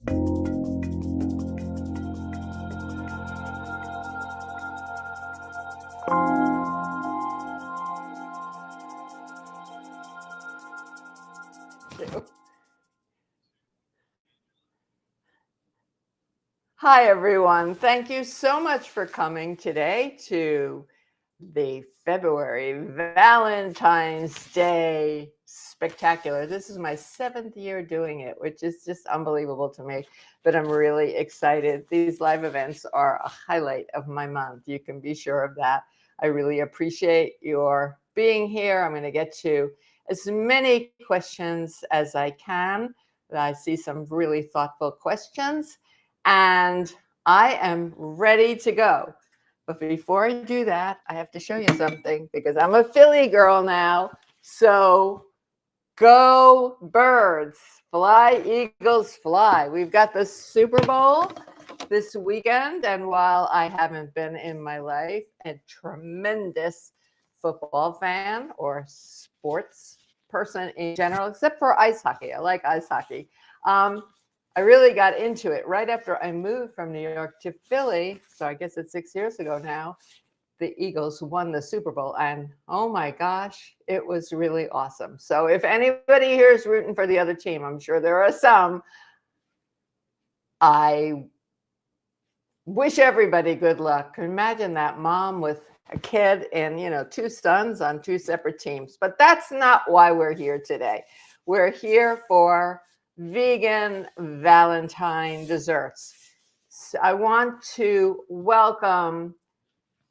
Hi, everyone. Thank you so much for coming today to the February Valentine's Day Spectacular. This is my 7th year doing it, which is just unbelievable to me, but I'm really excited. These live events are a highlight of my month. You can be sure of that. I really appreciate your being here. I'm going to get to as many questions as I can. I see some really thoughtful questions, and I am ready to go. But before I do that, I have to show you something because I'm a Philly girl now. So go birds, fly, Eagles, fly. We've got the Super Bowl this weekend. And while I haven't been in my life a tremendous football fan or sports person in general, except for ice hockey, I like ice hockey. I really got into it right after I moved from New York to Philly. So I guess it's 6 years ago now. The Eagles won the Super Bowl, and oh my gosh, it was really awesome. So if anybody here is rooting for the other team, I'm sure there are some. I wish everybody good luck. Imagine that mom with a kid and, 2 sons on 2 separate teams. But that's not why we're here today. We're here for vegan Valentine desserts. So I want to welcome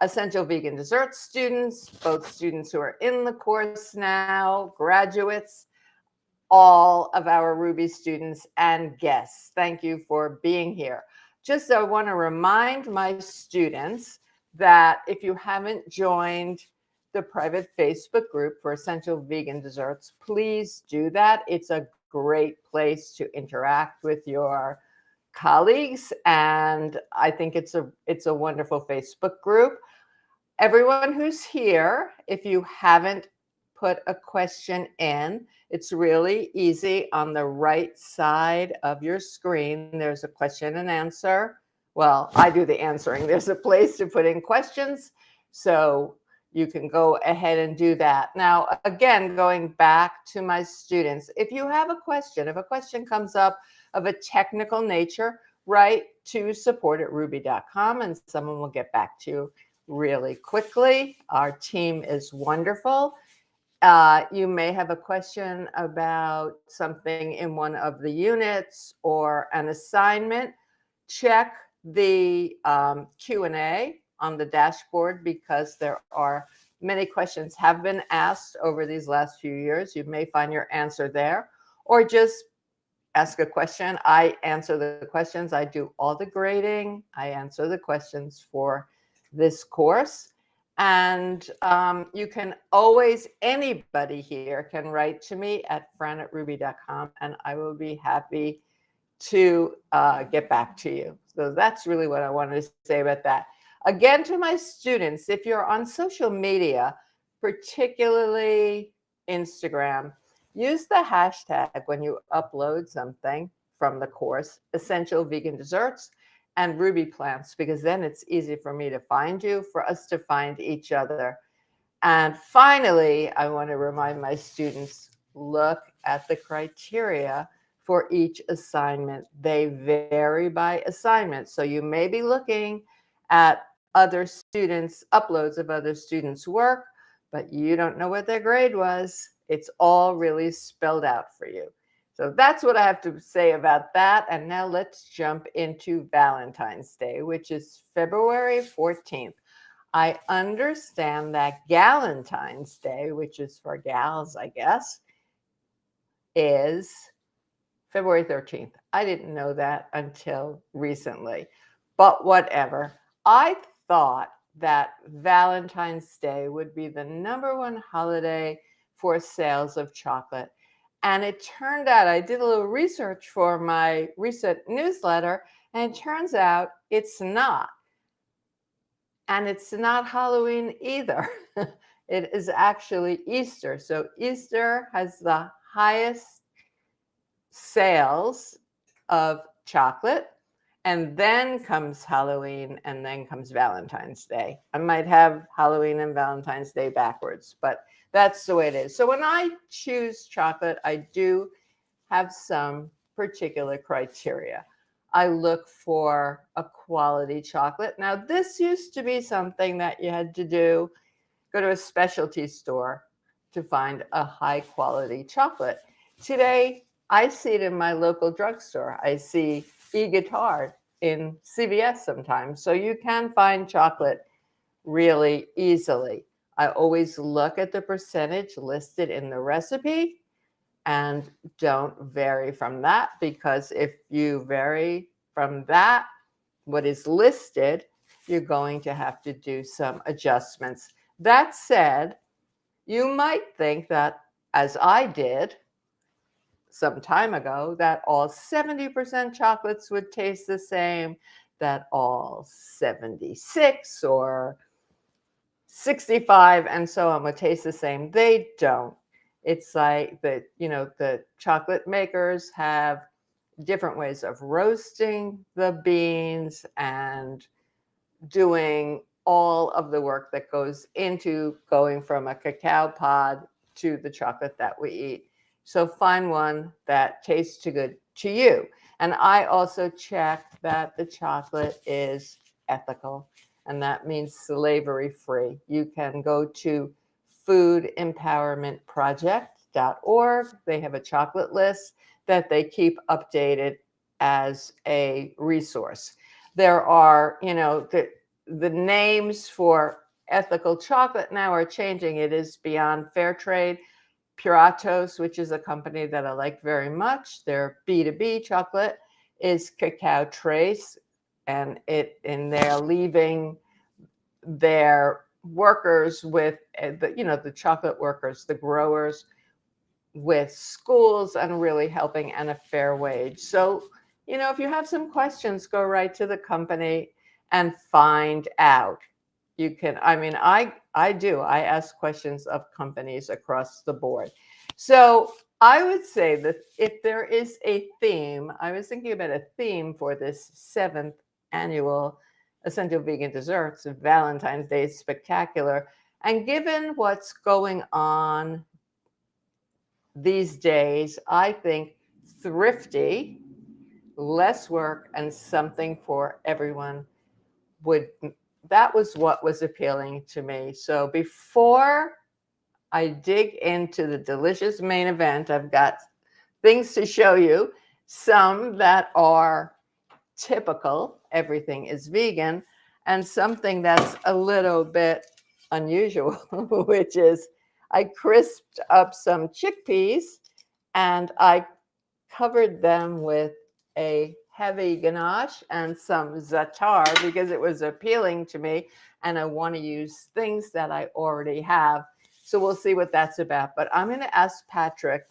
Essential Vegan Dessert students, both students who are in the course now, graduates, all of our Rouxbe students and guests. Thank you for being here. Just I want to remind my students that if you haven't joined the private Facebook group for Essential Vegan Desserts, please do that. It's a great place to interact with your colleagues, and I think it's a wonderful Facebook group. Everyone who's here, if you haven't put a question in, it's really easy. On the right side of your screen, there's a question and answer. Well, I do the answering. There's a place to put in questions, so you can go ahead and do that. Now, again, going back to my students, if you have a question, if a question comes up of a technical nature, write to support@rouxbe.com and someone will get back to you really quickly. Our team is wonderful. You may have a question about something in one of the units or an assignment. Check the Q&A on the dashboard because there are many questions have been asked over these last few years. You may find your answer there, or just ask a question. I answer the questions. I do all the grading. I answer the questions for this course. And you can always, anybody here can write to me at fran@rouxbe.com, and I will be happy to get back to you. So that's really what I wanted to say about that. Again, to my students, if you're on social media, particularly Instagram, use the hashtag when you upload something from the course, Essential Vegan Desserts and Rouxbe Plants, because then it's easy for me to find you, for us to find each other. And finally, I want to remind my students, look at the criteria for each assignment. They vary by assignment. So you may be looking at other students, uploads of other students' work, but you don't know what their grade was. It's all really spelled out for you. So that's what I have to say about that. And now let's jump into Valentine's Day, which is February 14th. I understand that Galentine's Day, which is for gals, I guess, is February 13th. I didn't know that until recently, but whatever. I thought that Valentine's Day would be the #1 holiday for sales of chocolate. And it turned out, I did a little research for my recent newsletter, and it turns out it's not. And it's not Halloween either. It is actually Easter. So Easter has the highest sales of chocolate, and then comes Halloween, and then comes Valentine's Day. I might have Halloween and Valentine's Day backwards, but that's the way it is. So when I choose chocolate, I do have some particular criteria. I look for a quality chocolate. Now, this used to be something that you had to do, go to a specialty store to find a high quality chocolate. Today, I see it in my local drugstore. I see e-guitar in CVS sometimes. So you can find chocolate really easily. I always look at the percentage listed in the recipe and don't vary from that, because if you vary from that, what is listed, you're going to have to do some adjustments. That said, you might think that, as I did some time ago, that all 70% chocolates would taste the same, that all 76 or 65 and so on would taste the same. They don't. It's like the chocolate makers have different ways of roasting the beans and doing all of the work that goes into going from a cacao pod to the chocolate that we eat. So find one that tastes too good to you. And I also check that the chocolate is ethical, and that means slavery free. You can go to foodempowermentproject.org. They have a chocolate list that they keep updated as a resource. There are, the names for ethical chocolate now are changing. It is Beyond Fair Trade. Puratos, which is a company that I like very much, their B2B chocolate is Cacao Trace, and they're leaving their workers with the chocolate workers, the growers, with schools and really helping, and a fair wage. So, if you have some questions, go right to the company and find out. You can, I do. I ask questions of companies across the board. So I would say that if there is a theme, I was thinking about a theme for this 7th annual Essential Vegan Desserts Valentine's Day Spectacular. And given what's going on these days, I think thrifty, less work, and something for everyone that was what was appealing to me. So before I dig into the delicious main event, I've got things to show you, some that are typical, everything is vegan, and something that's a little bit unusual, which is I crisped up some chickpeas and I covered them with a heavy ganache and some za'atar because it was appealing to me, and I want to use things that I already have. So we'll see what that's about. But I'm going to ask Patrick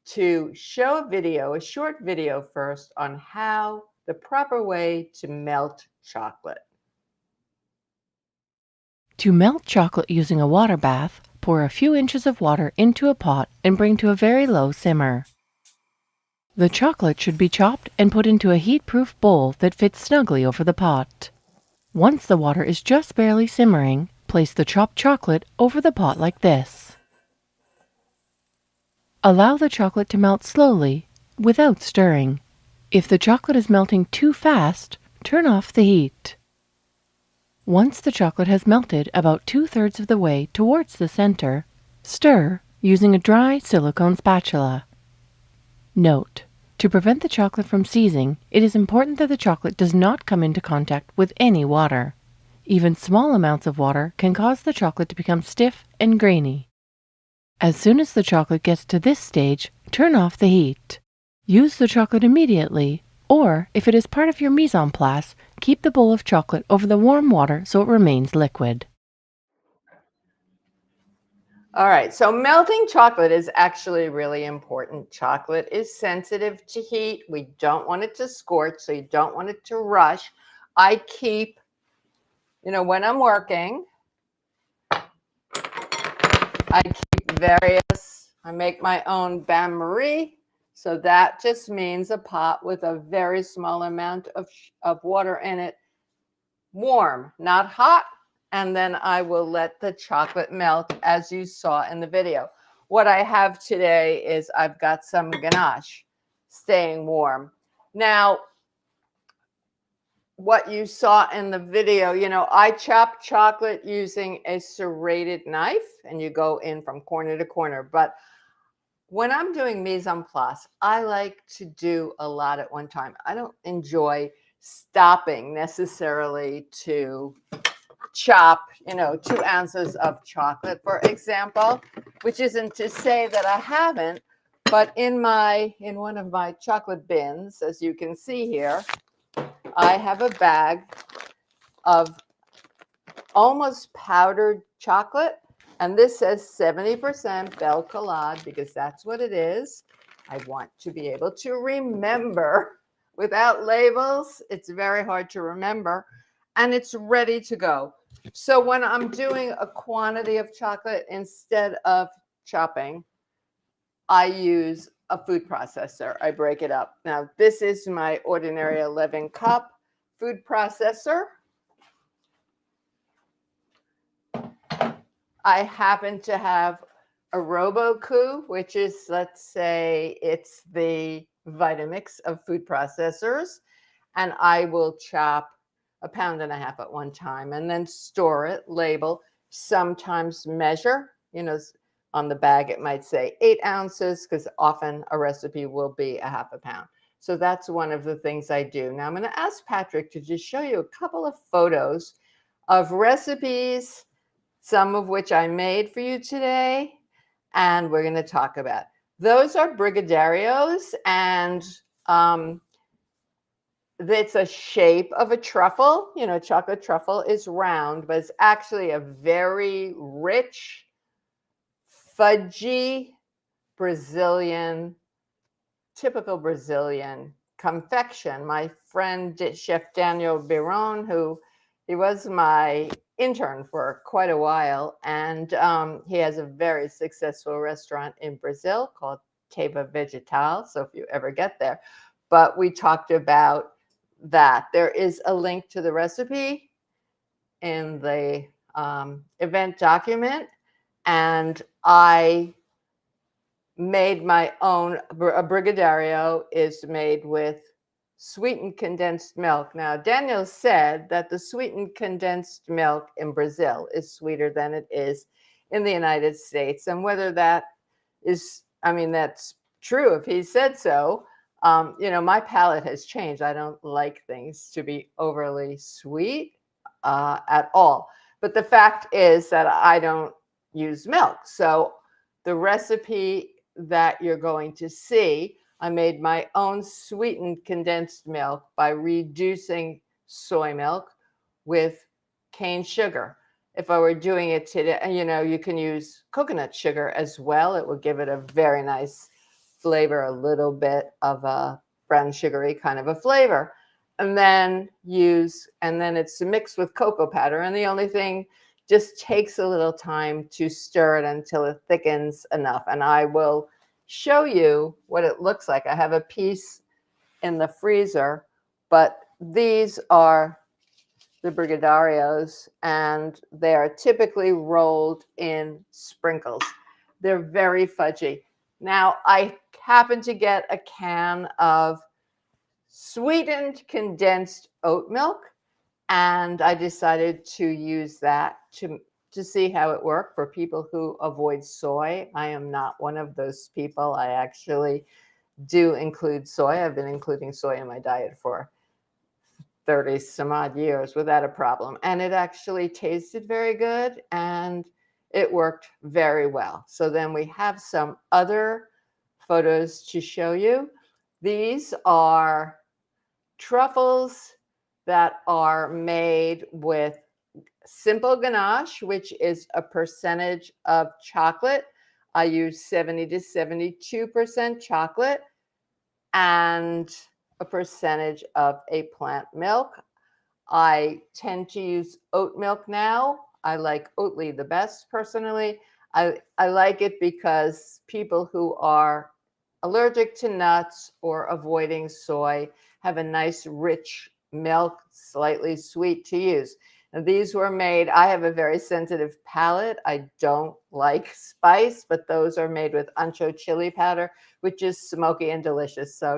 to show a short video first on how the proper way to melt chocolate. To melt chocolate using a water bath, pour a few inches of water into a pot and bring to a very low simmer. The chocolate should be chopped and put into a heat-proof bowl that fits snugly over the pot. Once the water is just barely simmering, place the chopped chocolate over the pot like this. Allow the chocolate to melt slowly, without stirring. If the chocolate is melting too fast, turn off the heat. Once the chocolate has melted about 2/3 of the way towards the center, stir using a dry silicone spatula. Note: to prevent the chocolate from seizing, it is important that the chocolate does not come into contact with any water. Even small amounts of water can cause the chocolate to become stiff and grainy. As soon as the chocolate gets to this stage, turn off the heat. Use the chocolate immediately, or if it is part of your mise en place, keep the bowl of chocolate over the warm water so it remains liquid. All right, so melting chocolate is actually really important. Chocolate is sensitive to heat. We don't want it to scorch, so you don't want it to rush. I keep, when I'm working, I keep I make my own bain-marie So that just means a pot with a very small amount of water in it, warm, not hot. And then I will let the chocolate melt as you saw in the video. What I have today is I've got some ganache staying warm. Now, what you saw in the video, I chop chocolate using a serrated knife and you go in from corner to corner. But when I'm doing mise en place, I like to do a lot at one time. I don't enjoy stopping necessarily to chop, 2 ounces of chocolate, for example, which isn't to say that I haven't, but in one of my chocolate bins, as you can see here, I have a bag of almost powdered chocolate. And this says 70% Belle Collade because that's what it is. I want to be able to remember. Without labels, it's very hard to remember. And it's ready to go. So when I'm doing a quantity of chocolate, instead of chopping, I use a food processor. I break it up. Now, this is my ordinary 11 cup food processor. I happen to have a Robocoup, which is, let's say, it's the Vitamix of food processors. And I will chop 1.5 pounds at one time and then store it, label, sometimes measure. On the bag, it might say 8 ounces because often a recipe will be 1/2 pound. So that's one of the things I do. Now I'm going to ask Patrick to just show you a couple of photos of recipes, some of which I made for you today, and we're going to talk about. Those are brigadarios, and it's a shape of a truffle. Chocolate truffle is round, but it's actually a very rich, fudgy typical Brazilian confection. My friend, Chef Daniel Biron, he was my intern for quite a while, and he has a very successful restaurant in Brazil called Teva Vegetal. So if you ever get there, but we talked about that. There is a link to the recipe in the event document, and I made my own. A brigadeiro is made with sweetened condensed milk. Now, Daniel said that the sweetened condensed milk in Brazil is sweeter than it is in the United States. And whether that is, that's true if he said so. My palate has changed. I don't like things to be overly sweet at all. But the fact is that I don't use milk. So the recipe that you're going to see, I made my own sweetened condensed milk by reducing soy milk with cane sugar. If I were doing it today, you can use coconut sugar as well. It will give it a very nice flavor, a little bit of a brown sugary kind of a flavor. And then it's mixed with cocoa powder. And the only thing just takes a little time to stir it until it thickens enough. And I will show you what it looks like. I have a piece in the freezer, but these are the brigadarios, and they are typically rolled in sprinkles. They're very fudgy. Now, I happen to get a can of sweetened condensed oat milk, and I decided to use that to see how it worked for people who avoid soy. I am not one of those people. I actually do include soy. I've been including soy in my diet for 30 some odd years without a problem. And it actually tasted very good and it worked very well. So then we have some other photos to show you. These are truffles that are made with simple ganache, which is a percentage of chocolate. I use 70 to 72% chocolate and a percentage of a plant milk. I tend to use oat milk now. I like Oatly the best personally. I like it because people who are allergic to nuts or avoiding soy, have a nice rich milk, slightly sweet to use. And these were made, I have a very sensitive palate. I don't like spice, but those are made with ancho chili powder, which is smoky and delicious. So,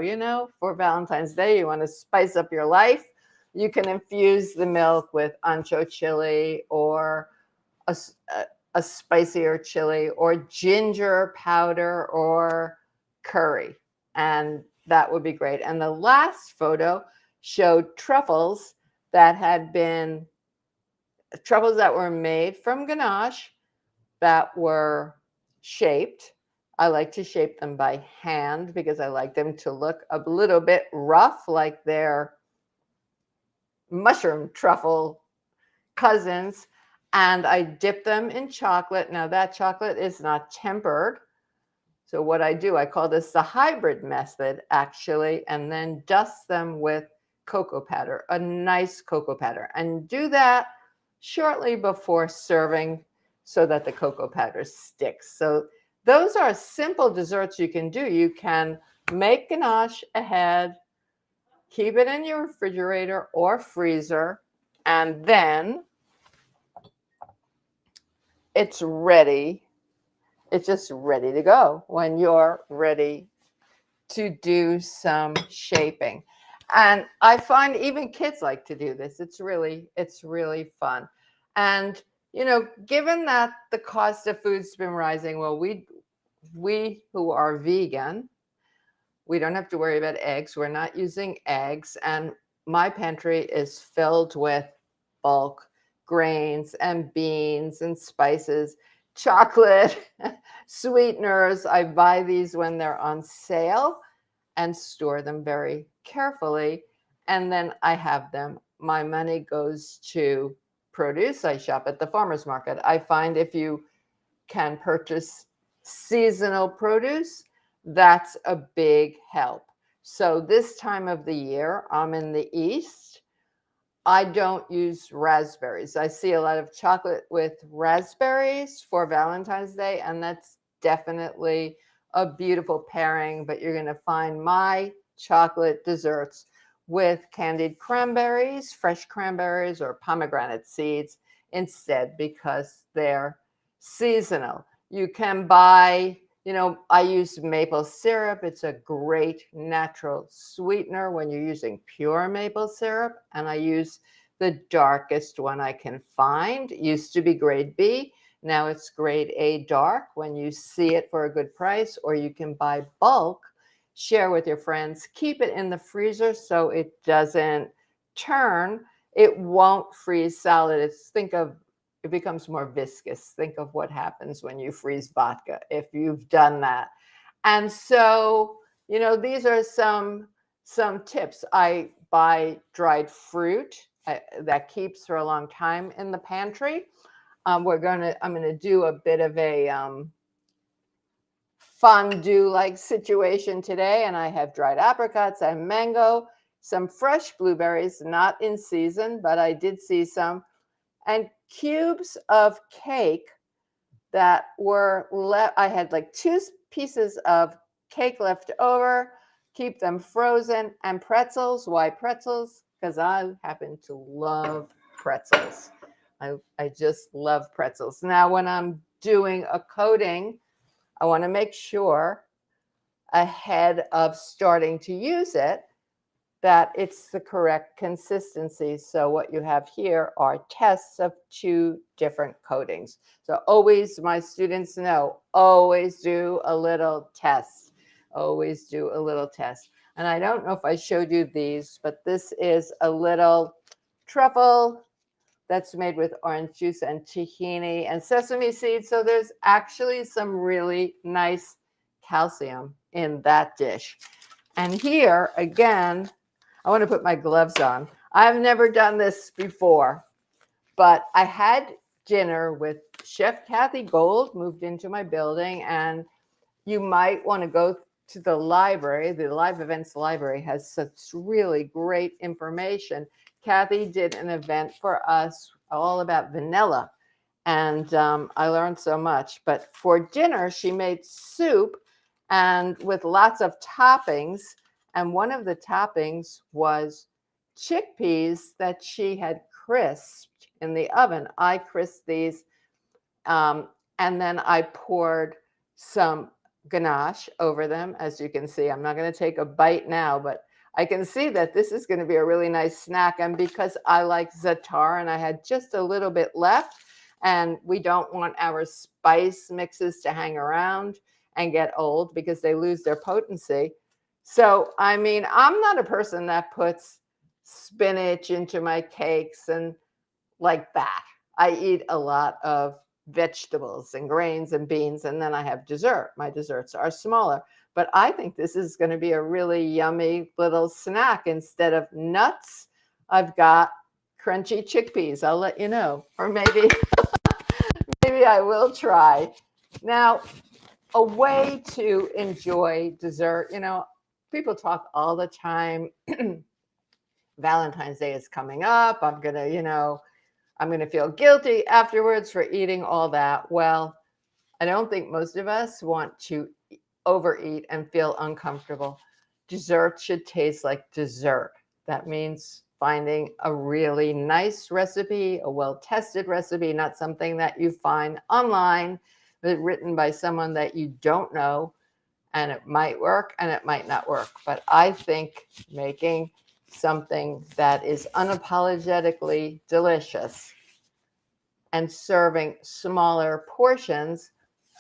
for Valentine's Day, you want to spice up your life, you can infuse the milk with ancho chili or a, a spicier chili or ginger powder or curry. And that would be great. And the last photo showed truffles that were made from ganache that were shaped. I like to shape them by hand because I like them to look a little bit rough, like they're mushroom truffle cousins. And I dip them in chocolate. Now that chocolate is not tempered. So what I do, I call this the hybrid method, actually, and then dust them with cocoa powder, a nice cocoa powder, and do that shortly before serving so that the cocoa powder sticks. So those are simple desserts you can do. You can make ganache ahead, keep it in your refrigerator or freezer, and then it's ready. It's just ready to go when you're ready to do some shaping. And I find even kids like to do this. It's really fun. And given that the cost of food's been rising, well, we who are vegan, we don't have to worry about eggs. We're not using eggs. And my pantry is filled with bulk grains and beans and spices, chocolate, sweeteners. I buy these when they're on sale and store them very carefully. And then I have them. My money goes to produce. I shop at the farmer's market. I find if you can purchase seasonal produce, that's a big help. So this time of the year, I'm in the East. I don't use raspberries. I see a lot of chocolate with raspberries for Valentine's Day, and that's definitely a beautiful pairing, but you're going to find my chocolate desserts with candied cranberries, fresh cranberries, or pomegranate seeds instead because they're seasonal. You can buy, I use maple syrup. It's a great natural sweetener when you're using pure maple syrup. And I use the darkest one I can find. It used to be grade B. Now it's grade A dark when you see it for a good price, or you can buy bulk, share with your friends, keep it in the freezer so it doesn't turn. It won't freeze solid. It becomes more viscous. Think of what happens when you freeze vodka if you've done that. And so, these are some tips. I buy dried fruit that keeps for a long time in the pantry. I'm gonna do a bit of a fondue-like situation today, and I have dried apricots, I have mango, some fresh blueberries, not in season, but I did see some, and cubes of cake that were left. I had like 2 pieces of cake left over, keep them frozen, and pretzels. Why pretzels? Because I happen to love pretzels. I just love pretzels. Now, when I'm doing a coating, I want to make sure ahead of starting to use it that it's the correct consistency. So what you have here are tests of 2 different coatings. So always, my students know, always do a little test. Always do a little test. And I don't know if I showed you these, but this is a little truffle that's made with orange juice and tahini and sesame seeds. So there's actually some really nice calcium in that dish. And here, again, I want to put my gloves on. I've never done this before, but I had dinner with Chef Kathy Gold, moved into my building, and you might want to go to the library. The Live Events Library has such really great information. Kathy did an event for us all about vanilla, and I learned so much. But for dinner, she made soup, and with lots of toppings. And one of the toppings was chickpeas that she had crisped in the oven. I crisped these, and then I poured some ganache over them. As you can see, I'm not going to take a bite now, but I can see that this is going to be a really nice snack. And because I like za'atar and I had just a little bit left, and we don't want our spice mixes to hang around and get old because they lose their potency. So, I mean, I'm not a person that puts spinach into my cakes and like that. I eat a lot of vegetables and grains and beans, and then I have dessert. My desserts are smaller, but I think this is going to be a really yummy little snack. Instead of nuts, I've got crunchy chickpeas. I'll let you know, or maybe maybe I will try. Now, a way to enjoy dessert, people talk all the time. Valentine's Day is coming up. I'm going to feel guilty afterwards for eating all that. Well, I don't think most of us want to overeat and feel uncomfortable. Dessert should taste like dessert. That means finding a really nice recipe, a well-tested recipe, not something that you find online, but written by someone that you don't know, and it might work and it might not work. But I think making something that is unapologetically delicious and serving smaller portions,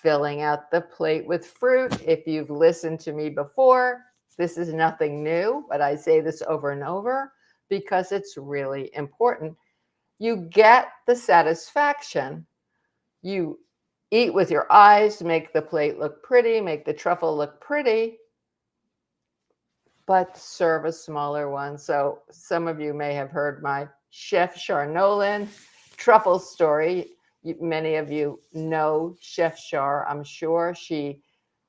filling out the plate with fruit. If you've listened to me before, this is nothing new, but I say this over and over because it's really important. You get the satisfaction. You eat with your eyes, make the plate look pretty, make the truffle look pretty, but serve a smaller one. So some of you may have heard my Chef Charnolan truffle story. Many of you know Chef Char, I'm sure. She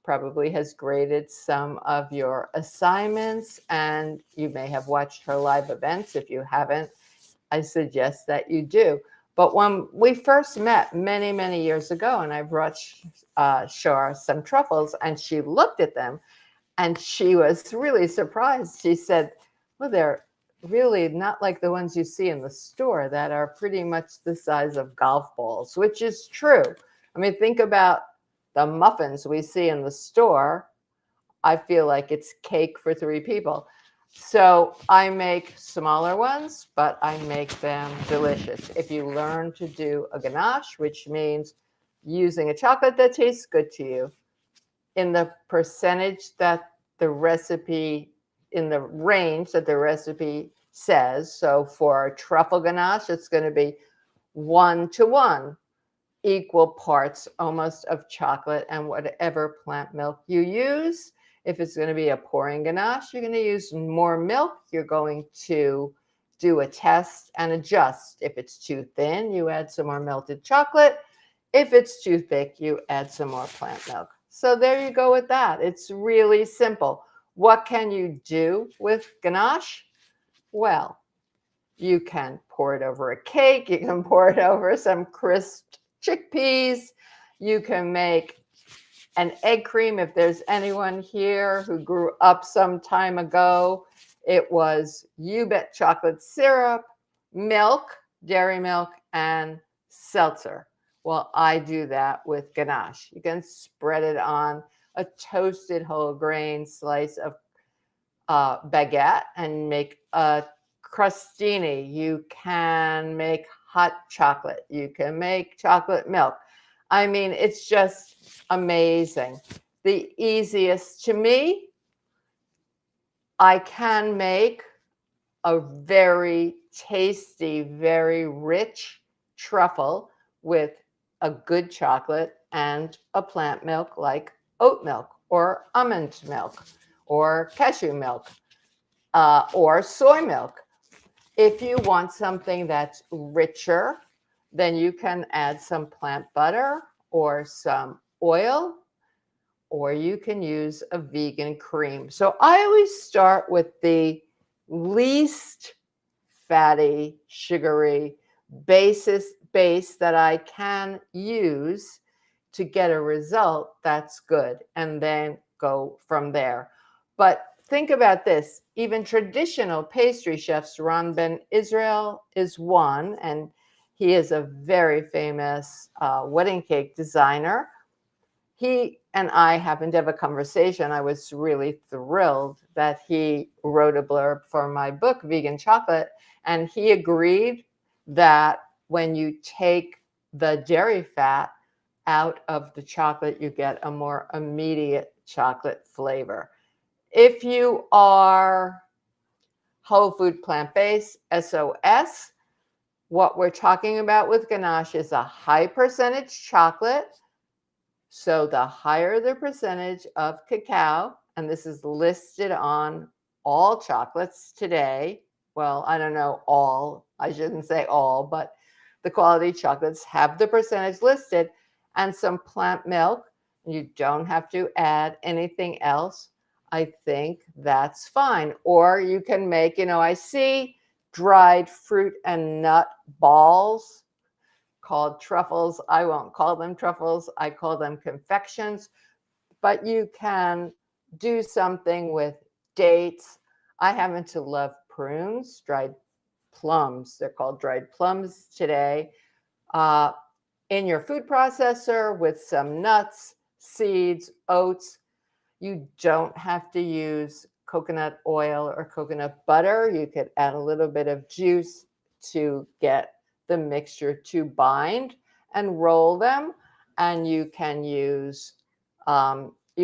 probably has graded some of your assignments, and you may have watched her live events. If you haven't, I suggest that you do. But when we first met many, many years ago, and I brought Char some truffles, and she looked at them, and she was really surprised. She said, well, they're really not like the ones you see in the store that are pretty much the size of golf balls, which is true. I mean, think about the muffins we see in the store. I feel like it's cake for 3 people. So I make smaller ones, but I make them delicious. If you learn to do a ganache, which means using a chocolate that tastes good to you, in the percentage that the recipe, in the range that the recipe says. So for truffle ganache, it's going to be 1-to-1, equal parts almost of chocolate and whatever plant milk you use. If it's going to be a pouring ganache, you're going to use more milk. You're going to do a test and adjust. If it's too thin, you add some more melted chocolate. If it's too thick, you add some more plant milk. So there you go with that. It's really simple. What can you do with ganache? Well, you can pour it over a cake. You can pour it over some crisped chickpeas. You can make an egg cream. If there's anyone here who grew up some time ago, it was You-Bet chocolate syrup, milk, dairy milk, and seltzer. Well, I do that with ganache. You can spread it on a toasted whole grain slice of baguette and make a crostini. You can make hot chocolate. You can make chocolate milk. I mean, it's just amazing. The easiest to me, I can make a very tasty, very rich truffle with a good chocolate and a plant milk like oat milk or almond milk or cashew milk or soy milk. If you want something that's richer, then you can add some plant butter or some oil, or you can use a vegan cream. So I always start with the least fatty, sugary base that I can use to get a result that's good. And then go from there. But think about this. Even traditional pastry chefs, Ron Ben Israel is one, and he is a very famous wedding cake designer. He and I happened to have a conversation. I was really thrilled that he wrote a blurb for my book, Vegan Chocolate, and he agreed that when you take the dairy fat out of the chocolate, you get a more immediate chocolate flavor. If you are whole food plant-based, SOS, what we're talking about with ganache is a high percentage chocolate. So the higher the percentage of cacao, and this is listed on all chocolates today. Well, I don't know all, I shouldn't say all, but the quality chocolates have the percentage listed, and some plant milk. You don't have to add anything else. I think that's fine. Or you can make, I see dried fruit and nut balls called truffles. I won't call them truffles. I call them confections. But you can do something with dates. I happen to love prunes, dried plums. They're called dried plums today. In your food processor with some nuts, seeds, oats. You don't have to use coconut oil or coconut butter. You could add a little bit of juice to get the mixture to bind and roll them. And you can you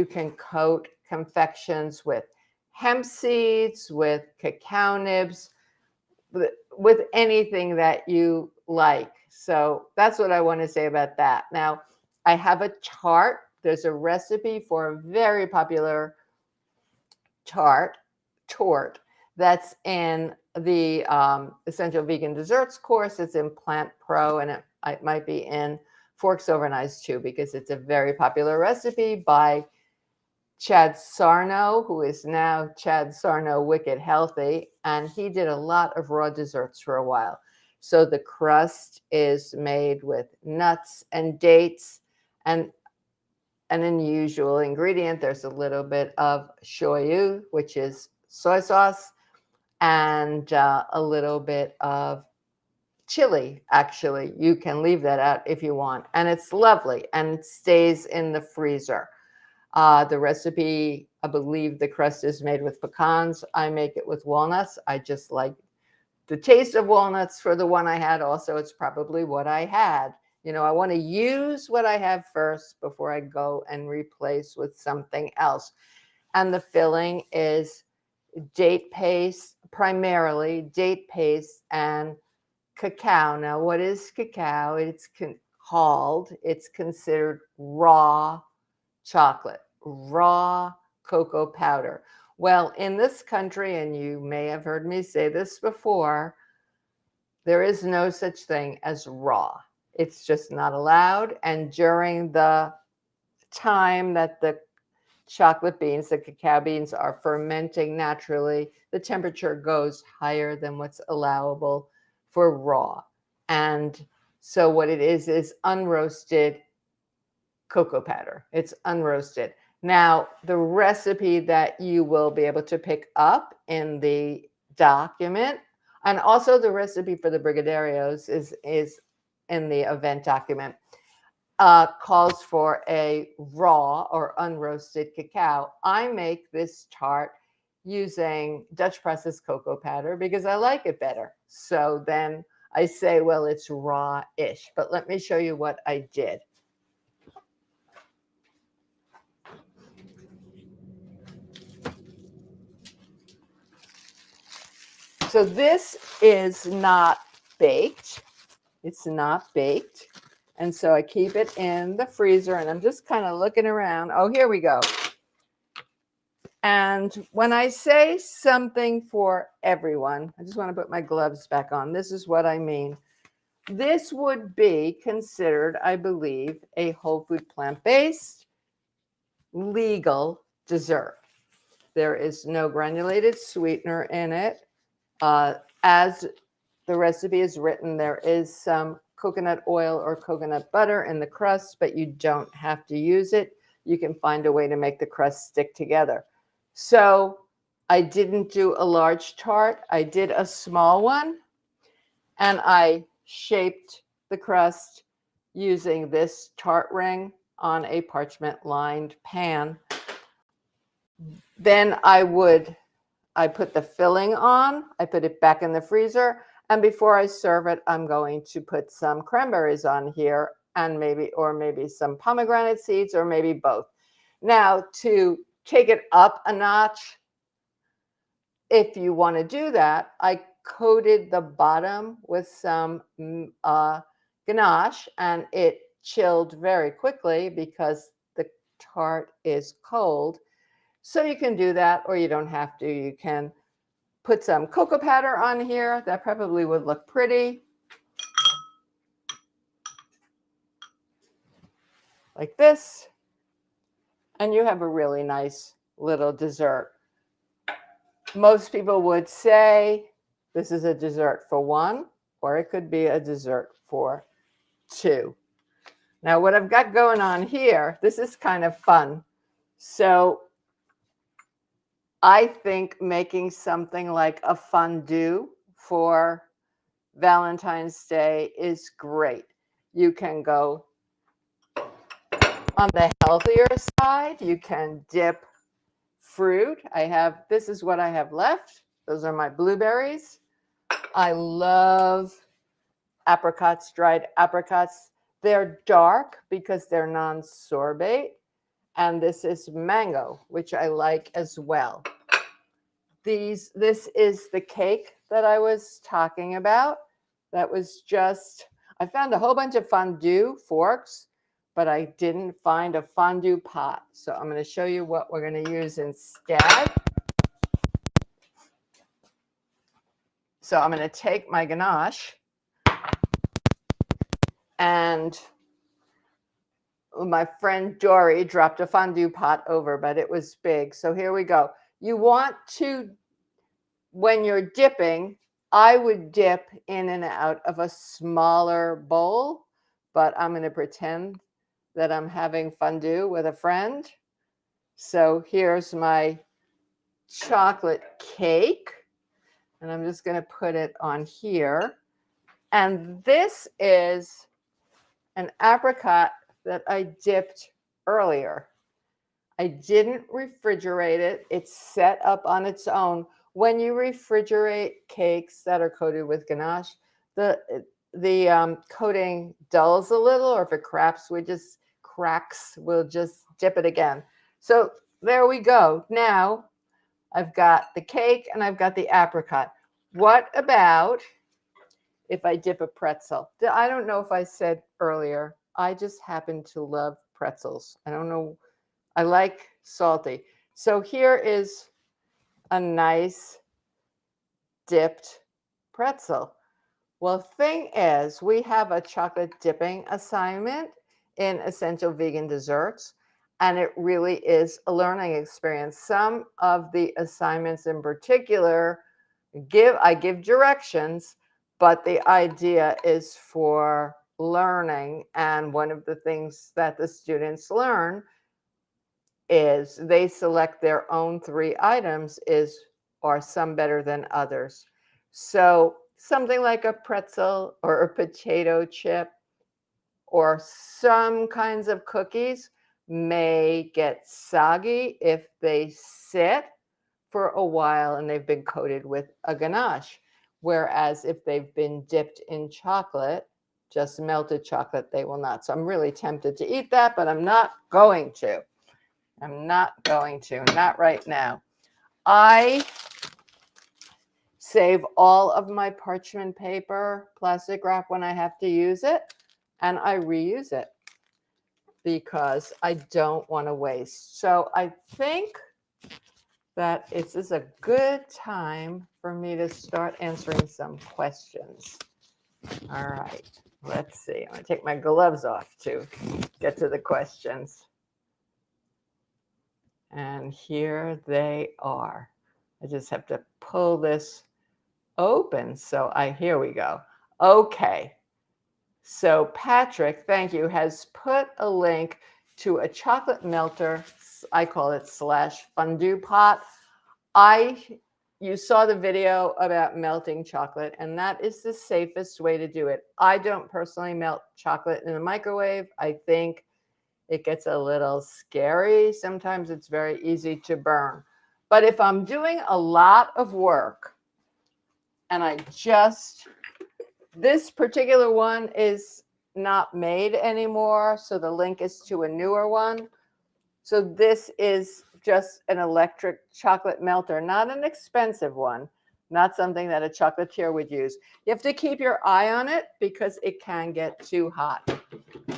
can coat confections with hemp seeds, with cacao nibs, with anything that you like. So that's what I want to say about that. Now, I have a tart. There's a recipe for a very popular tart that's in the Essential Vegan Desserts course. It's in Plant Pro, and it might be in Forks Over Knives too, because it's a very popular recipe by Chad Sarno, who is now Chad Sarno Wicked Healthy, and he did a lot of raw desserts for a while. So the crust is made with nuts and dates, and an unusual ingredient. There's a little bit of shoyu, which is soy sauce, and a little bit of chili. Actually, you can leave that out if you want, and it's lovely and it stays in the freezer. The recipe, I believe the crust is made with pecans. I make it with walnuts. I just like the taste of walnuts for the one I had. Also, it's probably what I had. I want to use what I have first before I go and replace with something else. And the filling is date paste, primarily date paste and cacao. Now, what is cacao? It's considered raw chocolate, raw cocoa powder. Well, in this country, and you may have heard me say this before, there is no such thing as raw. It's just not allowed. And during the time that the chocolate beans, the cacao beans, are fermenting naturally, the temperature goes higher than what's allowable for raw. And so what it is unroasted cocoa powder. It's unroasted. Now, the recipe that you will be able to pick up in the document, and also the recipe for the brigaderios is in the event document, calls for a raw or unroasted cacao. I make this tart using Dutch processed cocoa powder because I like it better. So then I say, well, it's raw-ish. But let me show you what I did. So this is not baked. It's not baked. And so I keep it in the freezer, and I'm just kind of looking around. Oh, here we go. And when I say something for everyone, I just want to put my gloves back on. This is what I mean. This would be considered, I believe, a whole food plant-based legal dessert. There is no granulated sweetener in it. As the recipe is written, there is some coconut oil or coconut butter in the crust, but you don't have to use it. you can find a way to make the crust stick together. So I didn't do a large tart. I did a small one, and I shaped the crust using this tart ring on a parchment lined pan. Then I put the filling on, I put it back in the freezer, and before I serve it, I'm going to put some cranberries on here and maybe some pomegranate seeds or maybe both. Now, to take it up a notch, if you want to do that, I coated the bottom with some ganache, and it chilled very quickly because the tart is cold. So you can do that, or you don't have to. You can put some cocoa powder on here. That probably would look pretty. Like this. And you have a really nice little dessert. Most people would say this is a dessert for one, or it could be a dessert for two. Now, what I've got going on here, this is kind of fun. So I think making something like a fondue for Valentine's Day is great. You can go on the healthier side. You can dip fruit. This is what I have left. Those are my blueberries. I love apricots, dried apricots. They're dark because they're non-sorbate. And this is mango, which I like as well. This is the cake that I was talking about. That was just, I found a whole bunch of fondue forks, but I didn't find a fondue pot. So I'm going to show you what we're going to use instead. So I'm going to take my ganache, and my friend Dory dropped a fondue pot over, but it was big. So here we go. You want to, when you're dipping, I would dip in and out of a smaller bowl, but I'm going to pretend that I'm having fondue with a friend. So here's my chocolate cake, and I'm just going to put it on here. And this is an apricot that I dipped earlier. I didn't refrigerate it. It's set up on its own. When you refrigerate cakes that are coated with ganache, the coating dulls a little, or if it cracks, we'll just dip it again. So there we go. Now I've got the cake and I've got the apricot. What about if I dip a pretzel? I don't know if I said earlier, I just happen to love pretzels. I don't know. I like salty. So here is a nice dipped pretzel. Well, thing is, we have a chocolate dipping assignment in Essential Vegan Desserts, and it really is a learning experience. Some of the assignments in particular, I give directions, but the idea is for learning. And one of the things that the students learn is they select their own 3 items. Are some better than others? So something like a pretzel or a potato chip or some kinds of cookies may get soggy if they sit for a while and they've been coated with a ganache. Whereas if they've been dipped in chocolate, just melted chocolate, they will not. So I'm really tempted to eat that, but I'm not going to. Not right now. I save all of my parchment paper, plastic wrap when I have to use it, and I reuse it because I don't want to waste. So I think that this is a good time for me to start answering some questions. All right, let's see. I'm going to take my gloves off to get to the questions. And here they are. I just have to pull this open. So here we go. Okay. So Patrick, thank you, has put a link to a chocolate melter. I call it / fondue pot. You saw the video about melting chocolate, and that is the safest way to do it. I don't personally melt chocolate in the microwave. I think it gets a little scary. Sometimes it's very easy to burn. But if I'm doing a lot of work and this particular one is not made anymore, so the link is to a newer one. So this is just an electric chocolate melter, not an expensive one, not something that a chocolatier would use. You have to keep your eye on it because it can get too hot.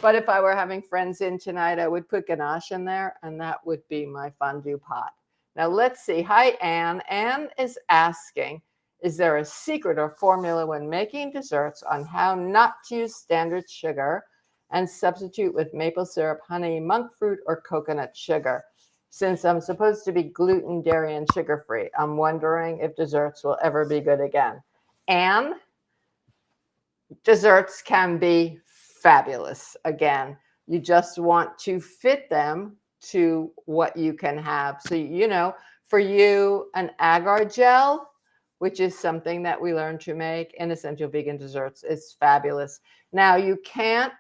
But if I were having friends in tonight, I would put ganache in there, and that would be my fondue pot. Now let's see. Hi, Anne. Anne is asking, is there a secret or formula when making desserts on how not to use standard sugar and substitute with maple syrup, honey, monk fruit, or coconut sugar? Since I'm supposed to be gluten, dairy, and sugar-free, I'm wondering if desserts will ever be good again. And desserts can be fabulous. Again, you just want to fit them to what you can have. So, for you, an agar gel, which is something that we learned to make in Essential Vegan Desserts, is fabulous. Now, you can't,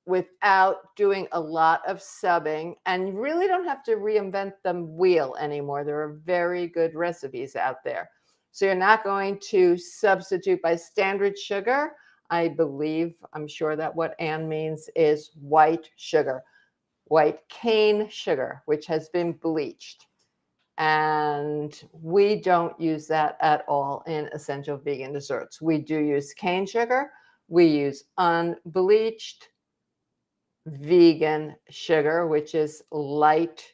without doing a lot of subbing, and you really don't have to reinvent the wheel anymore. There are very good recipes out there. So you're not going to substitute by standard sugar. I'm sure that what Anne means is white sugar, white cane sugar, which has been bleached. And we don't use that at all in Essential Vegan Desserts. We do use cane sugar. We use unbleached vegan sugar, which is light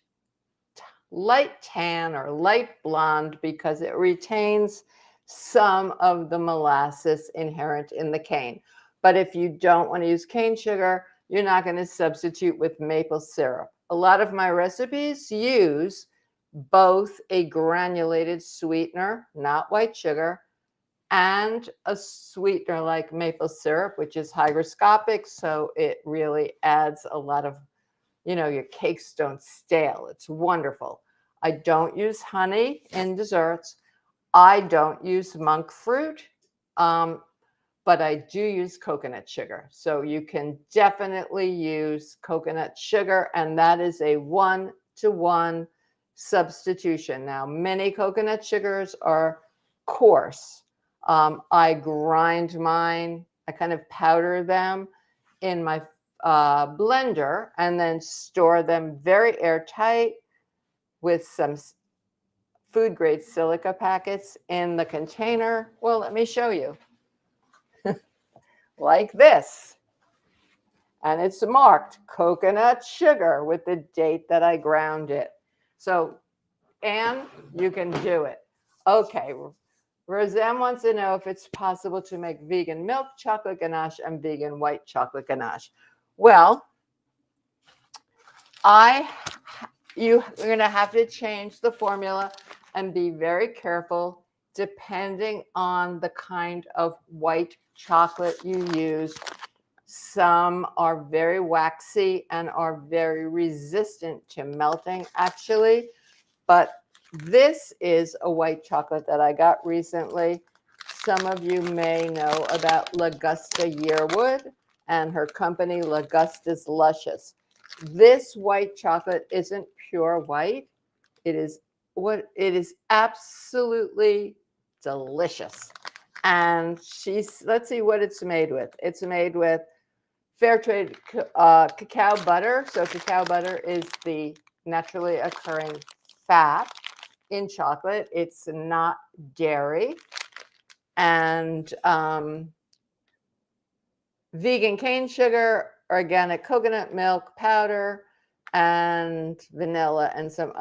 tan or light blonde because it retains some of the molasses inherent in the cane. But if you don't want to use cane sugar, you're not going to substitute with maple syrup. A lot of my recipes use both a granulated sweetener, not white sugar, and a sweetener like maple syrup, which is hygroscopic. So it really adds a lot of, your cakes don't stale. It's wonderful. I don't use honey in desserts. I don't use monk fruit, but I do use coconut sugar. So you can definitely use coconut sugar, and that is a 1-to-1 substitution. Now, many coconut sugars are coarse. I grind mine. I kind of powder them in my blender and then store them very airtight with some food grade silica packets in the container. Well, let me show you. Like this. And it's marked coconut sugar with the date that I ground it. So, Anne, you can do it. Okay. Roseanne wants to know if it's possible to make vegan milk chocolate ganache and vegan white chocolate ganache. Well, you're going to have to change the formula and be very careful depending on the kind of white chocolate you use. Some are very waxy and are very resistant to melting, actually. But this is a white chocolate that I got recently. Some of you may know about Lagusta Yearwood and her company, Lagusta's Luscious. This white chocolate isn't pure white. It is absolutely delicious. And let's see what it's made with. It's made with fair trade cacao butter. So cacao butter is the naturally occurring fat in chocolate. It's not dairy. And vegan cane sugar, organic coconut milk powder, and vanilla, and some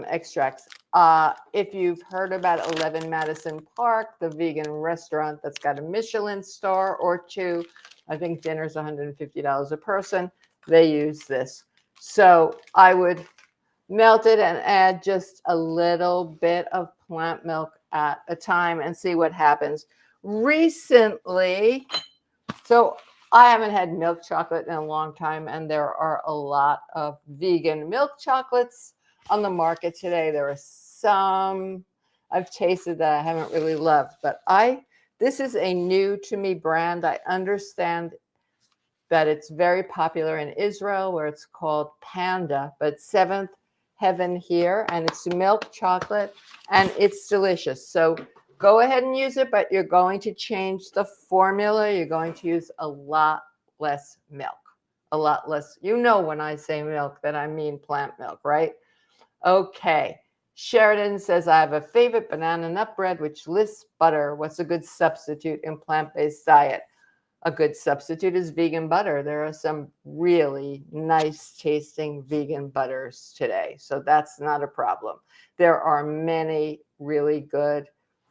extracts. If you've heard about 11 Madison Park, the vegan restaurant that's got a Michelin star or 2, I think dinner's $150 a person, they use this. So I would melt it and add just a little bit of plant milk at a time and see what happens. Recently, so I haven't had milk chocolate in a long time, and there are a lot of vegan milk chocolates on the market today. There are some I've tasted that I haven't really loved, but this is a new to me brand. I understand that it's very popular in Israel where it's called Panda, but Seventh Heaven here, and it's milk chocolate and it's delicious. So go ahead and use it, but you're going to change the formula. You're going to use a lot less milk, a lot less. You know, when I say milk, that I mean plant milk, right? Okay. Sheridan says, I have a favorite banana nut bread, which lists butter. What's a good substitute in plant-based diet? A good substitute is vegan butter. There are some really nice tasting vegan butters today, so that's not a problem. There are many really good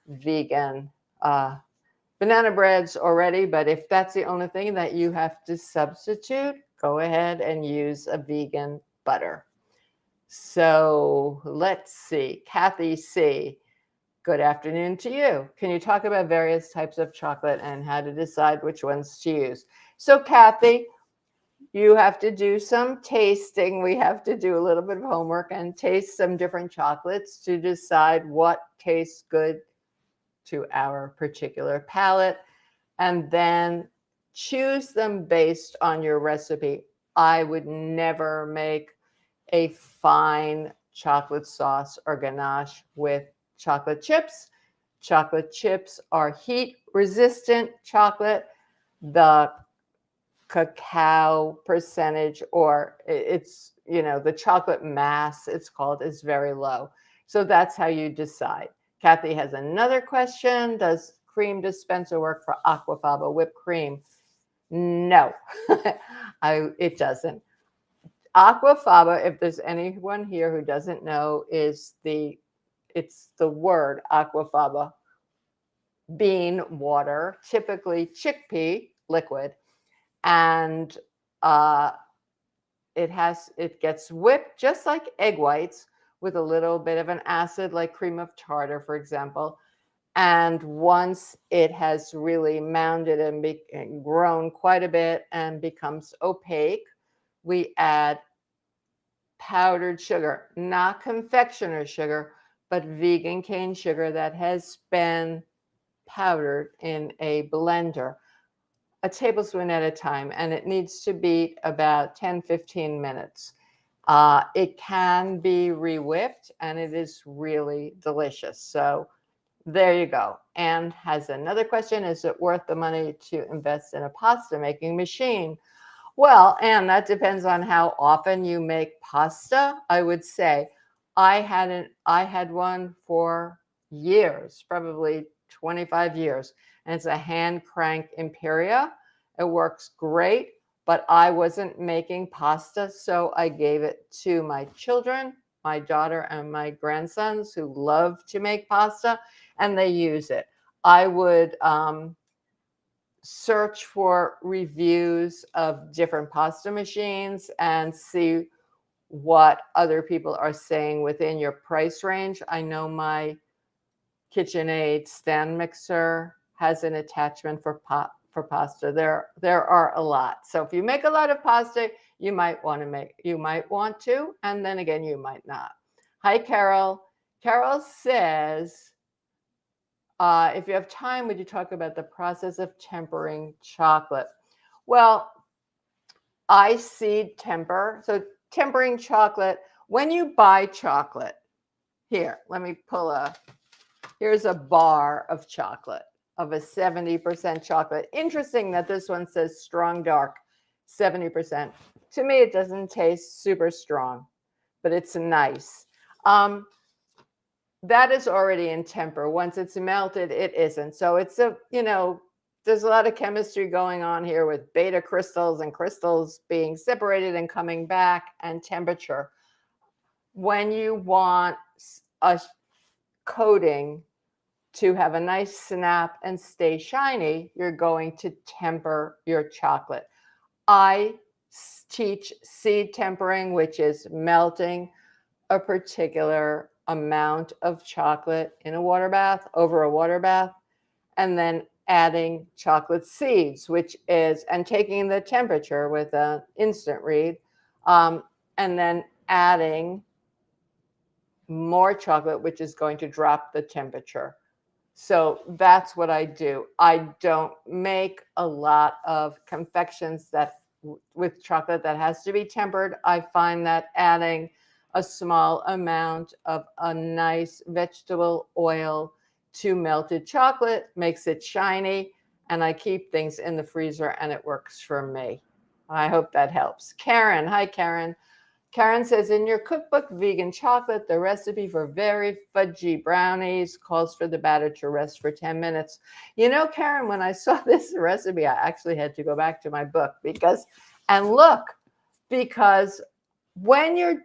vegan banana breads already, but if that's the only thing that you have to substitute, go ahead and use a vegan butter. So let's see. Kathy C. Good afternoon to you. Can you talk about various types of chocolate and how to decide which ones to use? So Kathy, you have to do some tasting. We have to do a little bit of homework and taste some different chocolates to decide what tastes good to our particular palate, and then choose them based on your recipe. I would never make a fine chocolate sauce or ganache with chocolate chips. Chocolate chips are heat resistant chocolate. The cacao percentage, or it's, the chocolate mass, it's called, is very low. So that's how you decide. Kathy has another question. Does cream dispenser work for aquafaba whipped cream? No, it doesn't. Aquafaba, if there's anyone here who doesn't know, it's the word aquafaba, bean water, typically chickpea liquid, and it gets whipped just like egg whites with a little bit of an acid like cream of tartar, for example. And once it has really mounded and grown quite a bit and becomes opaque, we add powdered sugar, not confectioner's sugar, but vegan cane sugar that has been powdered in a blender, a tablespoon at a time, and it needs to beat about 10-15 minutes. It can be re-whipped, and it is really delicious. So there you go. Anne has another question. Is it worth the money to invest in a pasta making machine? Well, Anne, that depends on how often you make pasta. I would say I had one for years, probably 25 years, and it's a hand crank Imperia. It works great, but I wasn't making pasta, so I gave it to my children, my daughter and my grandsons, who love to make pasta, and they use it. I would search for reviews of different pasta machines and see what other people are saying within your price range. I know my KitchenAid stand mixer has an attachment for pasta. There are a lot. So if you make a lot of pasta, you might want to, and then again, you might not. Hi, Carol. Carol says, if you have time, would you talk about the process of tempering chocolate? Well, I seed temper. So tempering chocolate, when you buy chocolate, here, let me here's a bar of chocolate, of a 70% chocolate. Interesting that this one says strong dark, 70%. To me, it doesn't taste super strong, but it's nice. That is already in temper. Once it's melted, it isn't. So it's there's a lot of chemistry going on here with beta crystals and crystals being separated and coming back, and temperature. When you want a coating to have a nice snap and stay shiny, you're going to temper your chocolate. I teach seed tempering, which is melting a particular amount of chocolate in a water bath, over a water bath, and then adding chocolate seeds, which is, and taking the temperature with an instant read, and then adding more chocolate, which is going to drop the temperature. So that's what I do. I don't make a lot of confections that with chocolate that has to be tempered. I find that adding a small amount of a nice vegetable oil to melted chocolate makes it shiny, and I keep things in the freezer and it works for me. I hope that helps. Karen, hi Karen. Karen says, in your cookbook, Vegan Chocolate, the recipe for very fudgy brownies calls for the batter to rest for 10 minutes. You know, Karen, when I saw this recipe, I actually had to go back to my book and look, because when you're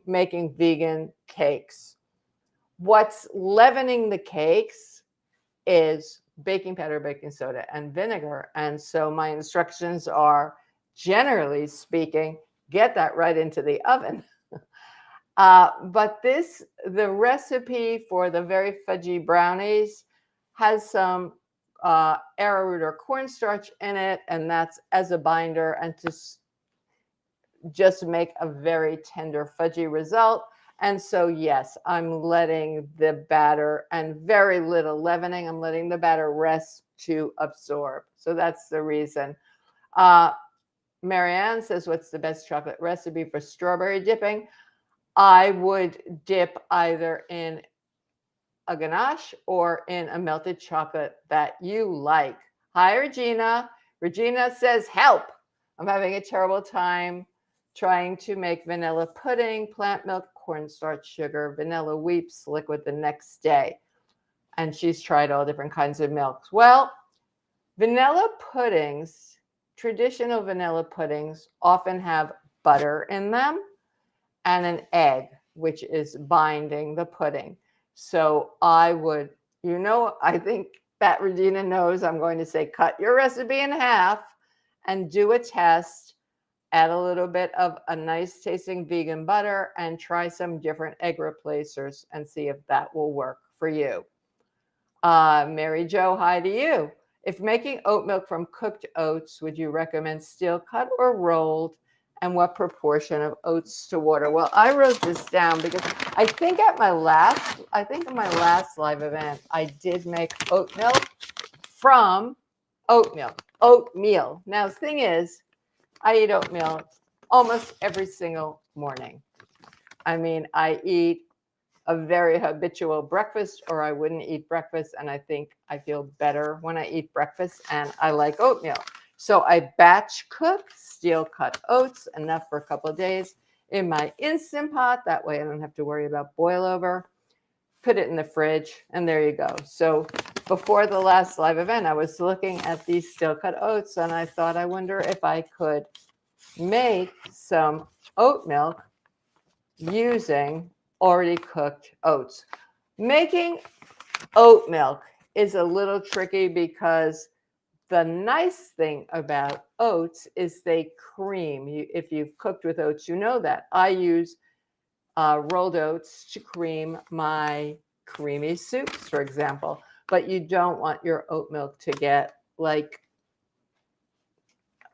making vegan cakes, what's leavening the cakes is baking powder, baking soda, and vinegar. And so my instructions are, generally speaking, get that right into the oven. But the recipe for the very fudgy brownies has some arrowroot or cornstarch in it, and that's as a binder, and to just make a very tender fudgy result. And so, yes, I'm letting the batter, and very little leavening, I'm letting the batter rest to absorb. So that's the reason. Marianne says, what's the best chocolate recipe for strawberry dipping? I would dip either in a ganache or in a melted chocolate that you like. Hi, Regina. Regina says, help. I'm having a terrible time trying to make vanilla pudding, plant milk, cornstarch, sugar, vanilla weeps liquid the next day. And she's tried all different kinds of milks. Well, vanilla puddings, traditional vanilla puddings, often have butter in them and an egg, which is binding the pudding. So I would, I think that Regina knows I'm going to say, cut your recipe in half and do a test. Add a little bit of a nice tasting vegan butter and try some different egg replacers and see if that will work for you. Mary Jo, hi to you. If making oat milk from cooked oats, would you recommend steel cut or rolled? And what proportion of oats to water? Well, I wrote this down because I think in my last live event, I did make oat milk from oatmeal. Now, the thing is, I eat oatmeal almost every single morning. I mean, I eat a very habitual breakfast, or I wouldn't eat breakfast. And I think I feel better when I eat breakfast, and I like oatmeal. So I batch cook steel cut oats, enough for a couple of days, in my Instant Pot. That way I don't have to worry about boil over. Put it in the fridge, and there you go. So before the last live event, I was looking at these steel cut oats, and I thought, I wonder if I could make some oat milk using already cooked oats. Making oat milk is a little tricky because the nice thing about oats is they cream. If you've cooked with oats, you know that. I use rolled oats to cream my creamy soups, for example. But you don't want your oat milk to get like,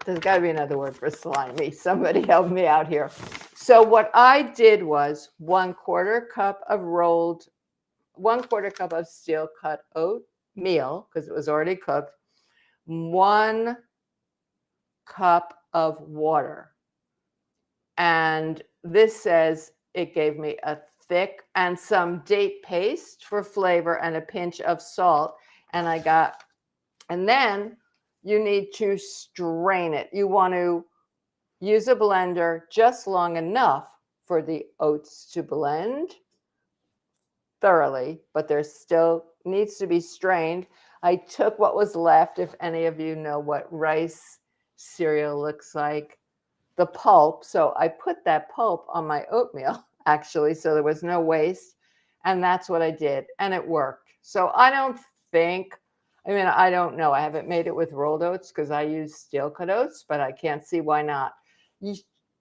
there's got to be another word for slimy. Somebody help me out here. So what I did was 1/4 cup of steel cut oatmeal, because it was already cooked, 1 cup of water. And this says it gave me a thick, and some date paste for flavor and a pinch of salt. And then you need to strain it. You want to use a blender just long enough for the oats to blend thoroughly, but there still needs to be strained. I took what was left, if any of you know what rice cereal looks like, the pulp. So I put that pulp on my oatmeal, actually, so there was no waste. And that's what I did. And it worked. So I don't know. I haven't made it with rolled oats because I use steel cut oats, but I can't see why not. You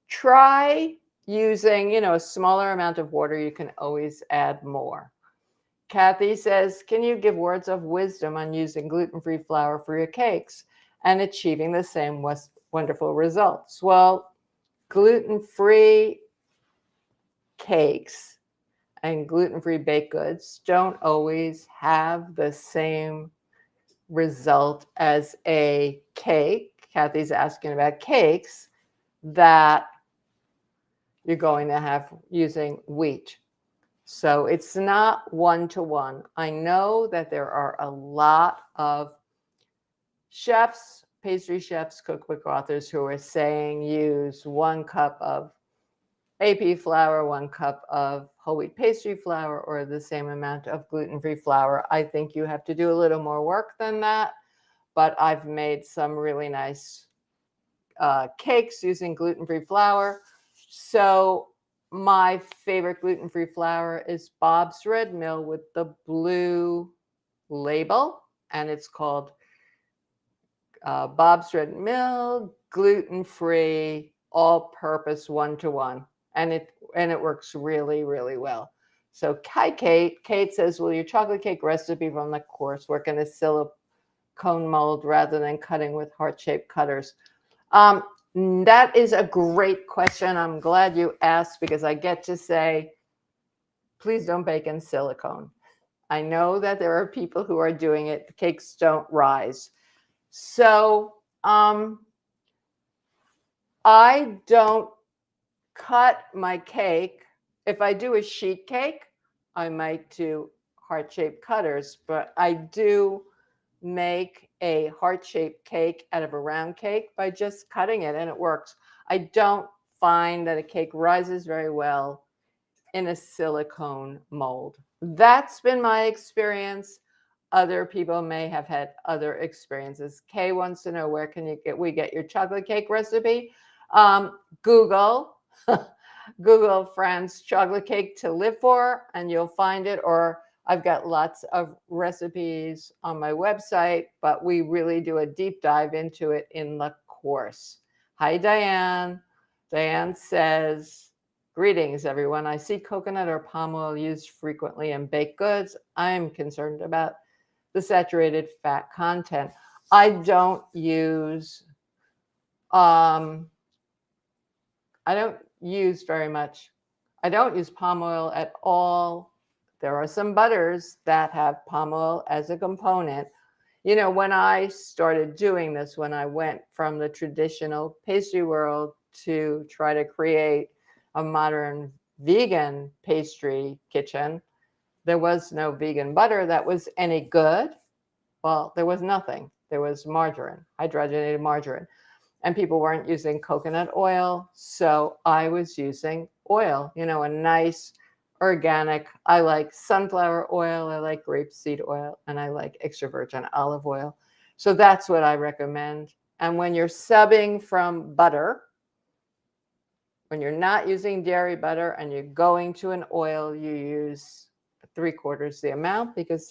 try using, a smaller amount of water. You can always add more. Kathy says, can you give words of wisdom on using gluten-free flour for your cakes and achieving the same wonderful results? Well, gluten-free cakes and gluten-free baked goods don't always have the same result as a cake. Kathy's asking about cakes that you're going to have using wheat. So it's not one-to-one. I know that there are a lot of chefs, pastry chefs, cookbook authors who are saying use 1 cup of AP flour, 1 cup of whole wheat pastry flour, or the same amount of gluten-free flour. I think you have to do a little more work than that, but I've made some really nice cakes using gluten-free flour. So my favorite gluten-free flour is Bob's Red Mill with the blue label, and it's called Bob's Red Mill gluten-free all-purpose 1-to-1, and it works really, really well. So hi Kate. Kate says, will your chocolate cake recipe from the course work in a silicone mold rather than cutting with heart-shaped cutters? That is a great question. I'm glad you asked because I get to say, please don't bake in silicone. I know that there are people who are doing it. The cakes don't rise. So I don't cut my cake. If I do a sheet cake, I might do heart-shaped cutters, but I do make a heart-shaped cake out of a round cake by just cutting it, and it works. I don't find that a cake rises very well in a silicone mold. That's been my experience. Other people may have had other experiences. Kay wants to know, where can we get your chocolate cake recipe? Google Google Fran's chocolate cake to live for, and you'll find it. Or I've got lots of recipes on my website, but we really do a deep dive into it in the course. Hi, Diane. Diane says, greetings, everyone. I see coconut or palm oil used frequently in baked goods. I'm concerned about the saturated fat content. I don't use very much. I don't use palm oil at all. There are some butters that have palm oil as a component. You know, when I started doing this, when I went from the traditional pastry world to try to create a modern vegan pastry kitchen, there was no vegan butter that was any good. Well, there was nothing. There was margarine, hydrogenated margarine. And people weren't using coconut oil. So I was using oil, you know, a nice organic. I like sunflower oil, I like grapeseed oil, and I like extra virgin olive oil. So that's what I recommend. And when you're subbing from butter, when you're not using dairy butter and you're going to an oil, you use 3/4 the amount, because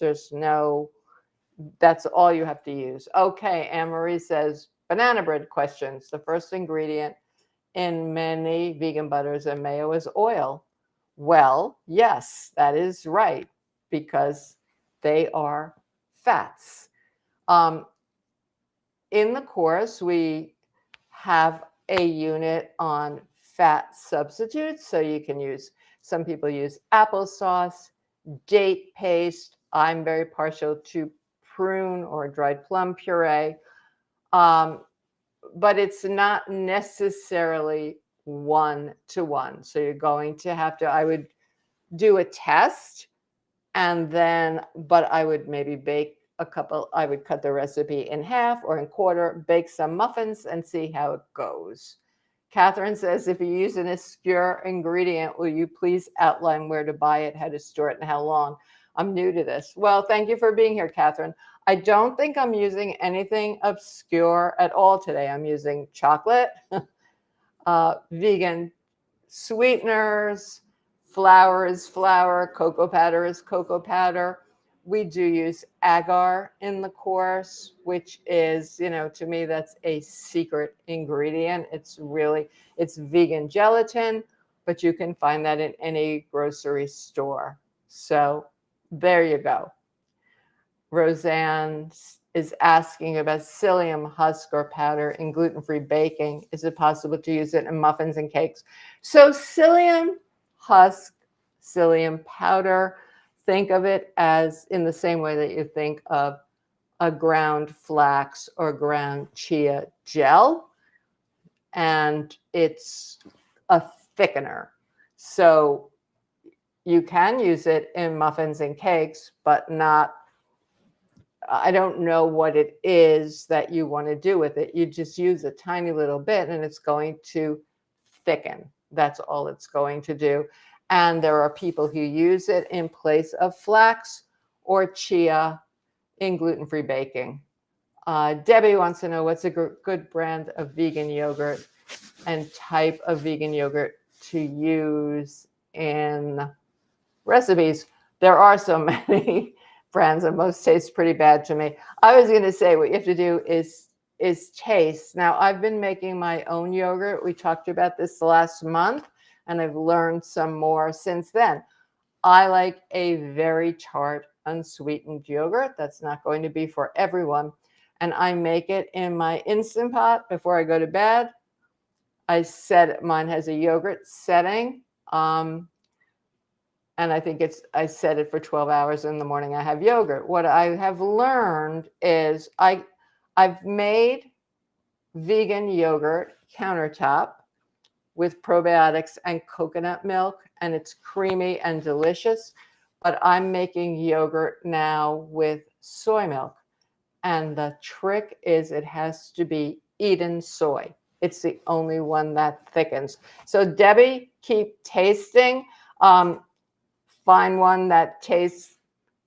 that's all you have to use. Okay, Anne-Marie says, banana bread questions. The first ingredient in many vegan butters and mayo is oil. Well, yes, that is right, because they are fats. In the course, we have a unit on fat substitutes. So you can use, some people use applesauce, date paste. I'm very partial to prune or dried plum puree. But it's not necessarily 1-to-1. So you're going to have to, I would do a test, and then, but I would maybe bake I would cut the recipe in half or in quarter, bake some muffins and see how it goes. Catherine says, if you use an obscure ingredient, will you please outline where to buy it, how to store it, and how long? I'm new to this. Well, thank you for being here, Catherine. I don't think I'm using anything obscure at all today. I'm using chocolate, vegan sweeteners, flour is flour, cocoa powder is cocoa powder. We do use agar in the course, which is, you know, to me, that's a secret ingredient. It's vegan gelatin, but you can find that in any grocery store. So There you go. Roseanne is asking about psyllium husk or powder in gluten-free baking. Is it possible to use it in muffins and cakes? So psyllium husk, psyllium powder, think of it as in the same way that you think of a ground flax or ground chia gel, and it's a thickener. So you can use it in muffins and cakes, but not, I don't know what it is that you want to do with it. You just use a tiny little bit and it's going to thicken. That's all it's going to do. And there are people who use it in place of flax or chia in gluten-free baking. Debbie wants to know what's a good brand of vegan yogurt and type of vegan yogurt to use in recipes. There are so many brands and most taste pretty bad to me. I was going to say what you have to do is taste. Now, I've been making my own yogurt. We talked about this last month, and I've learned some more since then. I like a very tart, unsweetened yogurt. That's not going to be for everyone. And I make it in my Instant Pot before I go to bed. I set, mine has a yogurt setting. And I think I set it for 12 hours in the morning. I have yogurt. What I have learned is I've made vegan yogurt countertop with probiotics and coconut milk, and it's creamy and delicious. But I'm making yogurt now with soy milk. And the trick is it has to be Eden soy. It's the only one that thickens. So Debbie, keep tasting. Find one that tastes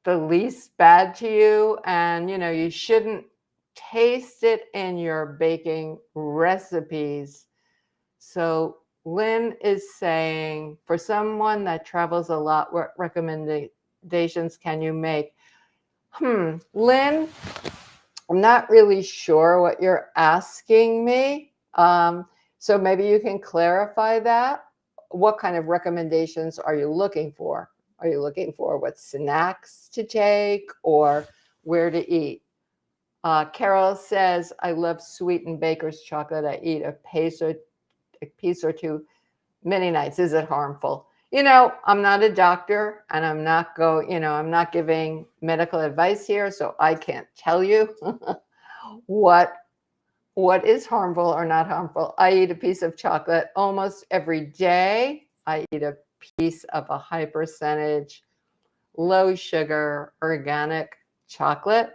the least bad to you. And, you shouldn't taste it in your baking recipes. So Lynn is saying, for someone that travels a lot, what recommendations can you make? Lynn, I'm not really sure what you're asking me. So maybe you can clarify that. What kind of recommendations are you looking for? Are you looking for what snacks to take or where to eat? Carol says, I love sweetened baker's chocolate. I eat a piece or two many nights. Is it harmful? I'm not a doctor and I'm not giving medical advice here, so I can't tell you what is harmful or not harmful. I eat a piece of chocolate almost every day. I eat a piece of a high percentage, low sugar, organic chocolate.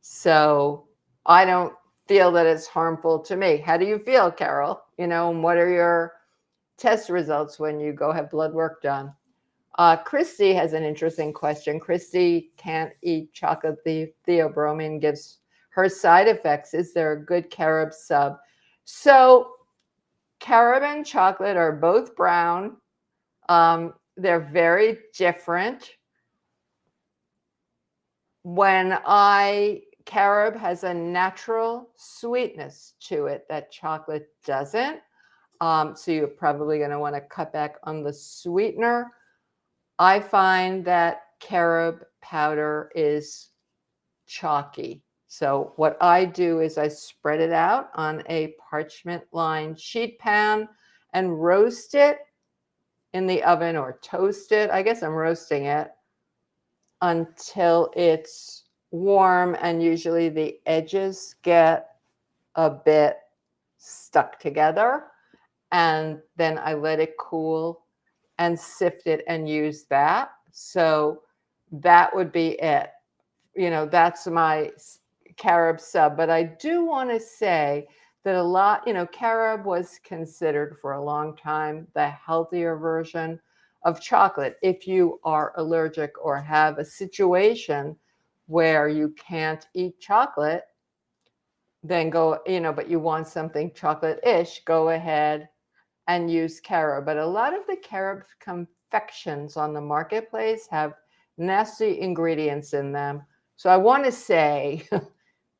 So I don't feel that it's harmful to me. How do you feel, Carol? And what are your test results when you go have blood work done? Christy has an interesting question. Christy can't eat chocolate. The theobromine gives her side effects. Is there a good carob sub? So carob and chocolate are both brown. They're very different. Carob has a natural sweetness to it that chocolate doesn't. So you're probably going to want to cut back on the sweetener. I find that carob powder is chalky. So what I do is I spread it out on a parchment-lined sheet pan and roast it in the oven or toast it. I guess I'm roasting it until it's warm, and usually the edges get a bit stuck together. And then I let it cool and sift it and use that. So that would be it. That's my carob sub. But I do want to say that a lot, carob was considered for a long time the healthier version of chocolate. If you are allergic or have a situation where you can't eat chocolate, then go, but you want something chocolate-ish, go ahead and use carob. But a lot of the carob confections on the marketplace have nasty ingredients in them. So I want to say,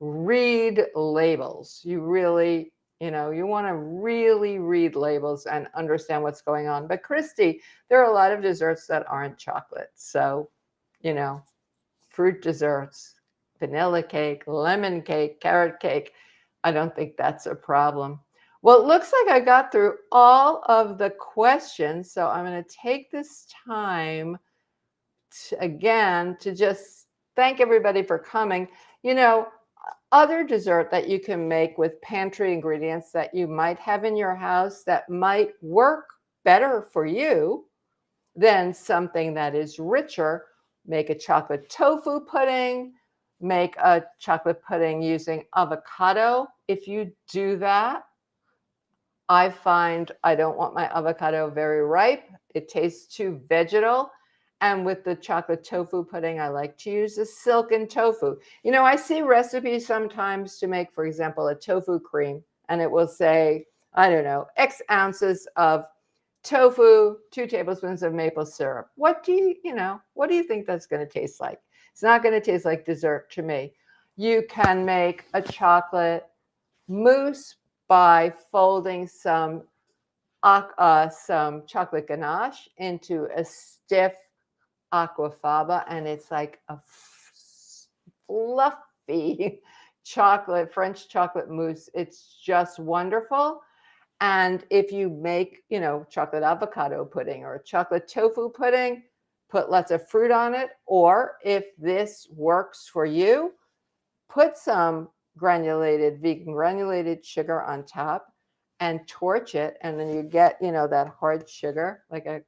read labels. You really, you want to really read labels and understand what's going on. But Christy, there are a lot of desserts that aren't chocolate. So you know, fruit desserts, vanilla cake, lemon cake, carrot cake. I don't think that's a problem. Well, it looks like I got through all of the questions. So I'm going to take this time again to just thank everybody for coming. You know, other dessert that you can make with pantry ingredients that you might have in your house that might work better for you than something that is richer. Make a chocolate tofu pudding, make a chocolate pudding using avocado. If you do that, I find I don't want my avocado very ripe. It tastes too vegetal. And with the chocolate tofu pudding, I like to use a silken tofu. You know, I see recipes sometimes to make, for example, a tofu cream, and it will say, I don't know, X ounces of tofu, 2 tablespoons of maple syrup. What do you think that's going to taste like? It's not going to taste like dessert to me. You can make a chocolate mousse by folding some chocolate ganache into a stiff aquafaba, and it's like a fluffy French chocolate mousse. It's just wonderful. And if you make, chocolate avocado pudding or chocolate tofu pudding, put lots of fruit on it. Or if this works for you, put some vegan granulated sugar on top and torch it. And then you get, that hard sugar, like a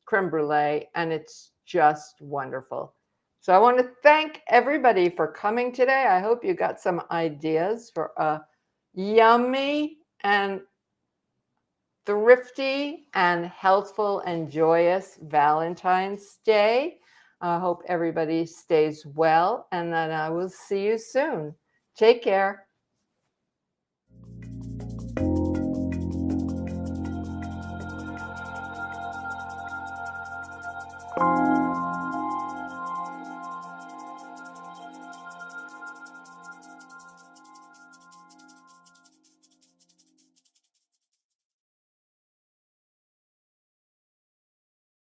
creme brulee, and it's just wonderful. So I want to thank everybody for coming today. I hope you got some ideas for a yummy and thrifty and healthful and joyous Valentine's Day. I hope everybody stays well, and that I will see you soon. Take care.